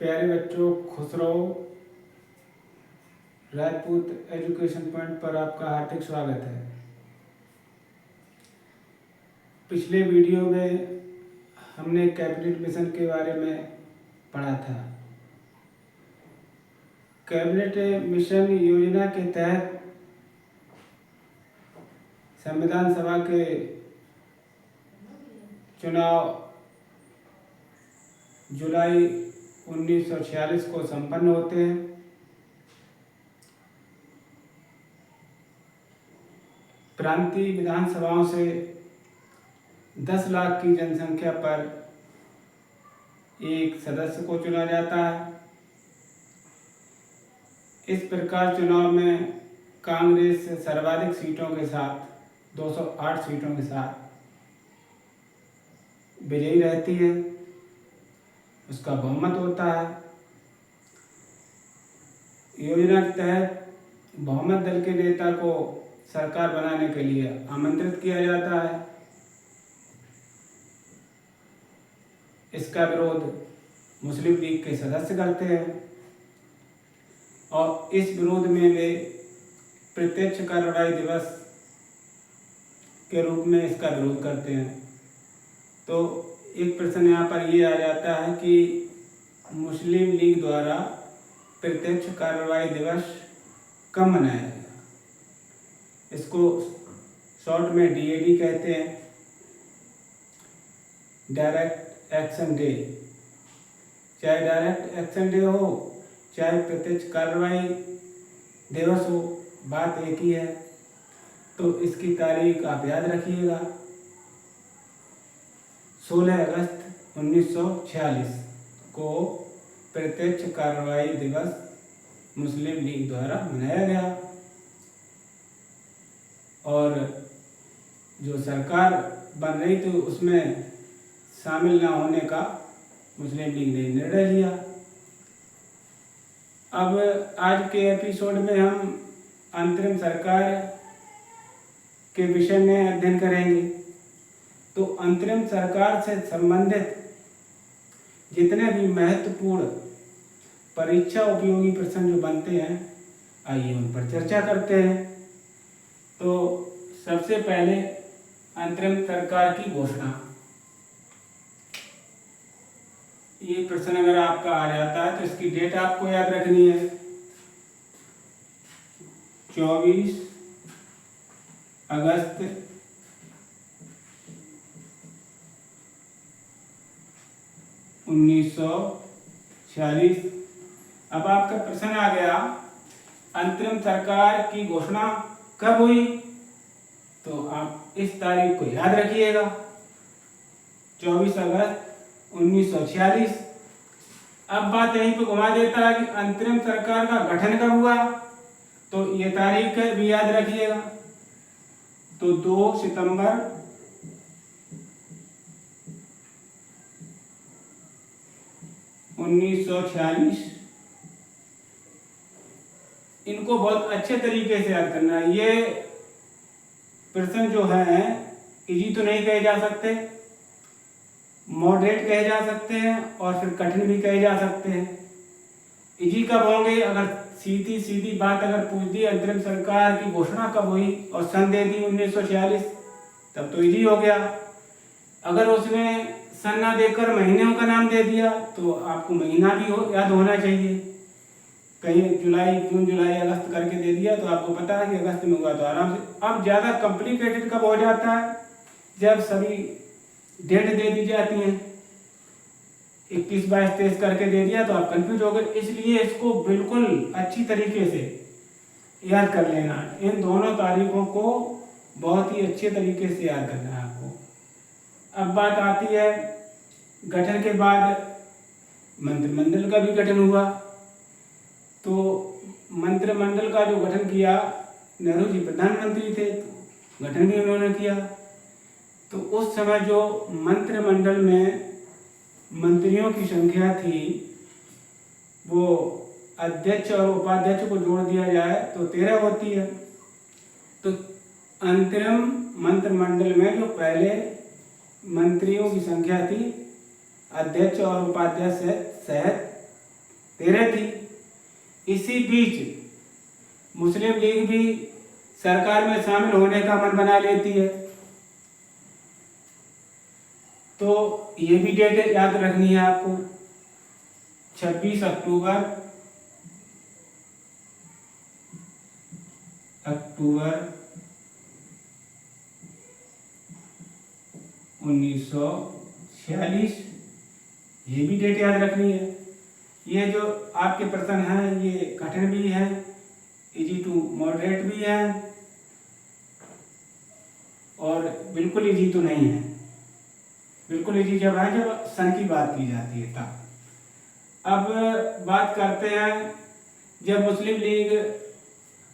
प्यारे बच्चों, खुश रहो। राजपूत एजुकेशन पॉइंट पर आपका हार्दिक स्वागत है। पिछले वीडियो में हमने कैबिनेट मिशन के बारे में पढ़ा था। कैबिनेट मिशन योजना के तहत संविधान सभा के चुनाव जुलाई 1946 को संपन्न होते हैं। प्रांतीय विधानसभाओं से 10 लाख की जनसंख्या पर एक सदस्य को चुना जाता है। इस प्रकार चुनाव में कांग्रेस सर्वाधिक सीटों के साथ 208 सीटों के साथ विजयी रहती है, उसका बहुमत होता है। योजना के तहत बहुमत दल के नेता को सरकार बनाने के लिए आमंत्रित किया जाता है। इसका विरोध मुस्लिम लीग के सदस्य करते हैं और इस विरोध में वे प्रत्यक्ष कार्रवाई दिवस के रूप में इसका विरोध करते हैं। तो एक प्रश्न यहाँ पर ये आ जाता है कि मुस्लिम लीग द्वारा प्रत्यक्ष कार्रवाई दिवस कब मनाया गया? इसको शॉर्ट में डीएडी कहते हैं, डायरेक्ट एक्शन डे। चाहे डायरेक्ट एक्शन डे हो चाहे प्रत्यक्ष कार्रवाई दिवस हो, बात एक ही है। तो इसकी तारीख आप याद रखिएगा, 16 अगस्त 1946 को प्रत्यक्ष कार्रवाई दिवस मुस्लिम लीग द्वारा मनाया गया। और जो सरकार बन रही थी उसमें शामिल न होने का मुस्लिम लीग ने निर्णय लिया। अब आज के एपिसोड में हम अंतरिम सरकार के विषय में अध्ययन करेंगे। तो अंतरिम सरकार से संबंधित जितने भी महत्वपूर्ण परीक्षा उपयोगी प्रश्न जो बनते हैं, आइए उन पर चर्चा करते हैं। तो सबसे पहले अंतरिम सरकार की घोषणा। ये प्रश्न अगर आपका आ जाता है तो इसकी डेट आपको याद रखनी है, 24 अगस्त 1946। अब आपका प्रश्न आ गया, अंतरिम सरकार की घोषणा कब हुई? तो आप इस तारीख को याद रखिएगा, 24 अगस्त 1946। अब बात यहीं पे घुमा देता है कि अंतरिम सरकार का गठन कब हुआ, तो ये तारीख भी याद रखिएगा। तो 2 सितंबर 1946। इनको बहुत अच्छे तरीके से याद करना है। ये प्रश्न जो है इजी तो नहीं कहे जा सकते, मॉडरेट कहे जा सकते हैं और फिर कठिन भी कहे जा सकते हैं। इजी कब होंगे? अगर सीधी सीधी बात अगर पूछ दी अंतरिम सरकार की घोषणा कब हुई और सन दे दी 1946, तब तो इजी हो गया। अगर उसमें सन ना देकर महीनों का नाम दे दिया तो आपको महीना भी याद होना चाहिए। कहीं जुलाई, जून, जुलाई, अगस्त करके दे दिया तो आपको पता है कि अगस्त में हुआ, तो आराम से। अब ज़्यादा कॉम्प्लिकेटेड कब हो जाता है? जब सभी डेट दे दी जाती हैं, 21, 22, 23 करके दे दिया तो आप कंफ्यूज हो गए। इसलिए इसको बिल्कुल अच्छी तरीके से याद कर लेना। इन दोनों तारीखों को बहुत ही अच्छे तरीके से याद करना है आपको। अब बात आती है गठन के बाद मंत्रिमंडल का भी गठन हुआ। तो मंत्रिमंडल का जो गठन किया, नेहरू जी प्रधानमंत्री थे, तो गठन भी उन्होंने किया। तो उस समय जो मंत्रिमंडल में मंत्रियों की संख्या थी, वो अध्यक्ष और उपाध्यक्ष को जोड़ दिया जाए तो 13 होती है। तो अंतरिम मंत्रिमंडल में जो पहले मंत्रियों की संख्या थी, अध्यक्ष और उपाध्यक्ष सहित 13 थी। इसी बीच मुस्लिम लीग भी सरकार में शामिल होने का मन बना लेती है। तो ये भी डेट याद रखनी है आपको, 26 अक्टूबर 1946, ये भी डेट याद रखनी है। ये जो आपके प्रश्न हैं ये कठिन भी है, इजी टू मॉडरेट भी है और बिल्कुल इजी तो नहीं है। बिल्कुल इजी जब है जब सन की बात की जाती है तब। अब बात करते हैं, जब मुस्लिम लीग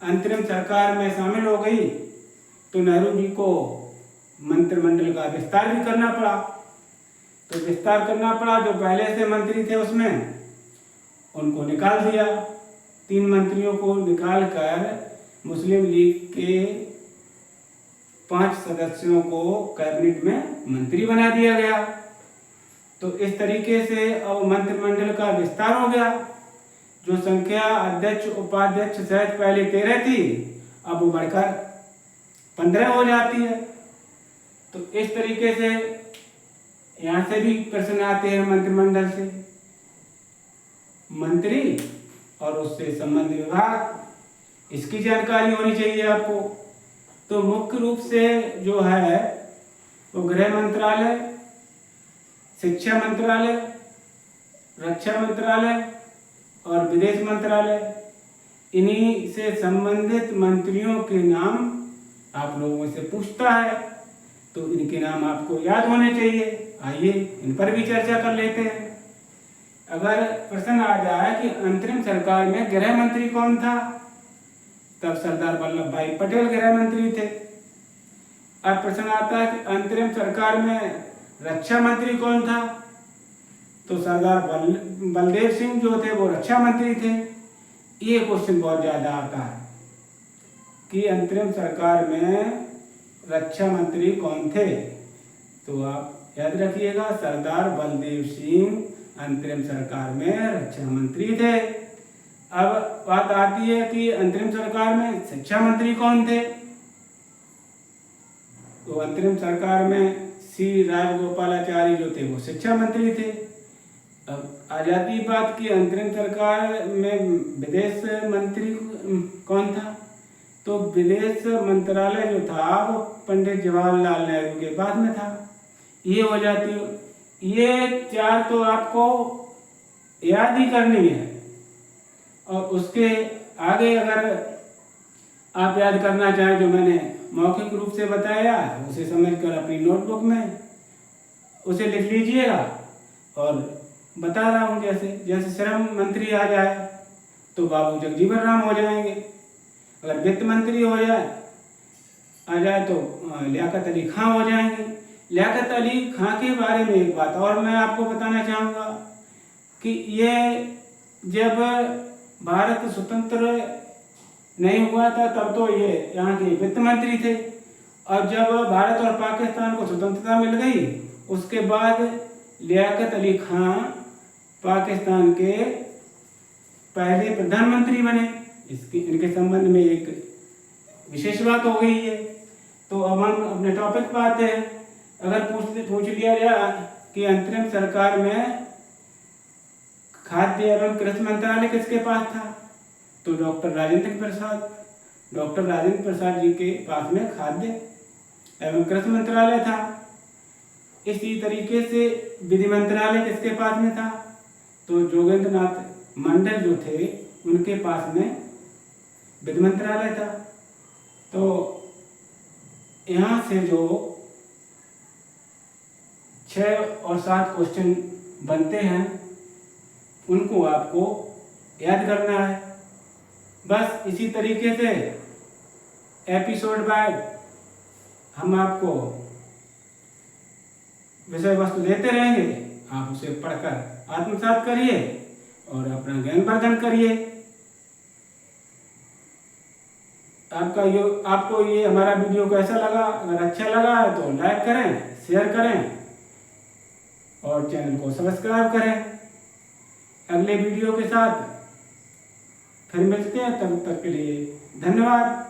अंतरिम सरकार में शामिल हो गई तो नेहरू जी को मंत्रिमंडल का विस्तार भी करना पड़ा। तो विस्तार करना पड़ा, जो पहले से मंत्री थे उसमें उनको निकाल दिया। 3 मंत्रियों को निकाल कर मुस्लिम लीग के 5 सदस्यों को कैबिनेट में मंत्री बना दिया गया। तो इस तरीके से अब मंत्रिमंडल का विस्तार हो गया। जो संख्या अध्यक्ष उपाध्यक्ष सहित पहले 13 थी, अब वो बढ़कर 15 हो जाती है। तो इस तरीके से यहाँ से भी प्रश्न आते हैं मंत्रिमंडल से, मंत्री और उससे संबंधित विभाग, इसकी जानकारी होनी चाहिए आपको। तो मुख्य रूप से जो है वो गृह मंत्रालय, शिक्षा मंत्रालय, रक्षा मंत्रालय और विदेश मंत्रालय, इन्हीं से संबंधित मंत्रियों के नाम आप लोगों से पूछता है, तो इनके नाम आपको याद होने चाहिए। आइए इन पर भी चर्चा कर लेते हैं। अगर प्रश्न आ जाए कि अंतरिम सरकार में गृह मंत्री कौन था, तब सरदार वल्लभ भाई पटेल गृह मंत्री थे। अब प्रश्न आता है कि अंतरिम सरकार में रक्षा मंत्री कौन था, तो सरदार बलदेव सिंह जो थे वो रक्षा मंत्री थे। ये क्वेश्चन बहुत ज्यादा आता है कि अंतरिम सरकार में रक्षा मंत्री कौन थे, तो आप याद रखिएगा सरदार बलदेव सिंह अंतरिम सरकार में रक्षा मंत्री थे। अब बात आती है कि अंतरिम सरकार में शिक्षा मंत्री कौन थे, तो अंतरिम सरकार में सी राजगोपालाचारी जो थे वो शिक्षा मंत्री थे। अब आ जाती बात की अंतरिम सरकार में विदेश मंत्री कौन था, तो विदेश मंत्रालय जो था वो पंडित जवाहरलाल नेहरू के बाद में था। ये हो जाती, ये 4 तो आपको याद ही करनी है। और उसके आगे अगर आप याद करना चाहें, जो मैंने मौखिक रूप से बताया उसे समझकर अपनी नोटबुक में उसे लिख लीजिएगा। और बता रहा हूँ, जैसे श्रम मंत्री आ जाए तो बाबू जगजीवन राम हो जाएंगे। अगर वित्त मंत्री आ जाए तो लियाकत अली खां हो जाएंगे। लियाकत अली खां के बारे में एक बात और मैं आपको बताना चाहूँगा कि ये जब भारत स्वतंत्र नहीं हुआ था तब तो ये यहाँ के वित्त मंत्री थे, और जब भारत और पाकिस्तान को स्वतंत्रता मिल गई उसके बाद लियाकत अली खां पाकिस्तान के पहले प्रधानमंत्री बने। इनके संबंध में एक विशेष बात हो गई है। तो अब हम अपने टॉपिक पर आते हैं। अगर पूछ लिया जाए कि अंतरिम सरकार में खाद्य एवं कृषि मंत्रालय किसके पास था, तो डॉक्टर राजेंद्र प्रसाद जी के पास में खाद्य एवं कृषि मंत्रालय था। इसी तरीके से विधि मंत्रालय किसके पास में था, तो जोगेंद्र नाथ मंडल जो थे उनके पास में विधि मंत्रालय था। तो यहाँ से जो 6 और 7 क्वेश्चन बनते हैं उनको आपको याद करना है। बस इसी तरीके से एपिसोड बाय हम आपको विषय वस्तु देते रहेंगे। आप उसे पढ़कर आत्मसात करिए और अपना ज्ञान वर्धन करिए। आपको ये हमारा वीडियो कैसा लगा? अगर अच्छा लगा है तो लाइक करें, शेयर करें और चैनल को सब्सक्राइब करें। अगले वीडियो के साथ फिर मिलते हैं, तब तक के लिए धन्यवाद।